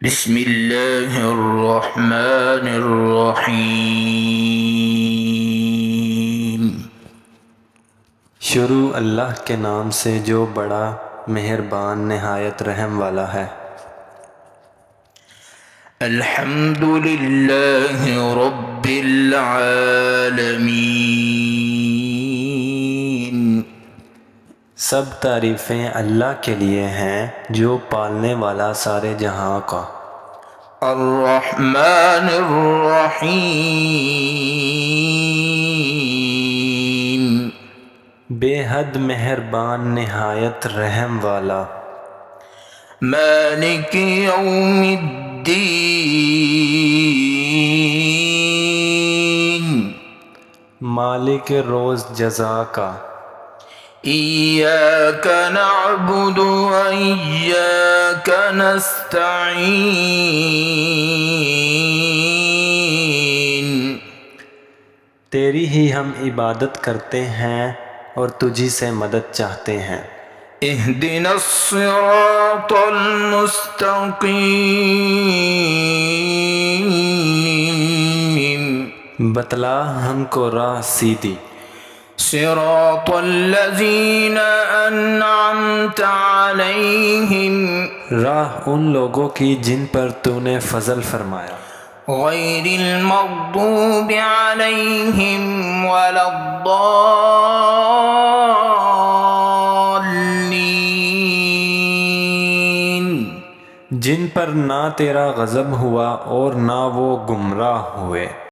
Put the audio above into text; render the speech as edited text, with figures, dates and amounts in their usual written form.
بسم اللہ الرحمن الرحیم۔ شروع اللہ کے نام سے جو بڑا مہربان نہایت رحم والا ہے۔ الحمد للہ رب العالمین۔ سب تعریفیں اللہ کے لیے ہیں جو پالنے والا سارے جہاں کا۔ الرحمن الرحیم۔ بے حد مہربان نہایت رحم والا۔ مالک یوم الدین۔ مالک روز جزا کا۔ ایاک نعبد و ایاک نستعین۔ تیری ہی ہم عبادت کرتے ہیں اور تجھی سے مدد چاہتے ہیں۔ اہدنا الصراط المستقیم۔ بتلا ہم کو راہ سیدھی۔ صراط الذین انعمت علیہم۔ راہ ان لوگوں کی جن پر تو نے فضل فرمایا۔ غیر المغضوب علیہم ولا الضالین۔ جن پر نہ تیرا غضب ہوا اور نہ وہ گمراہ ہوئے۔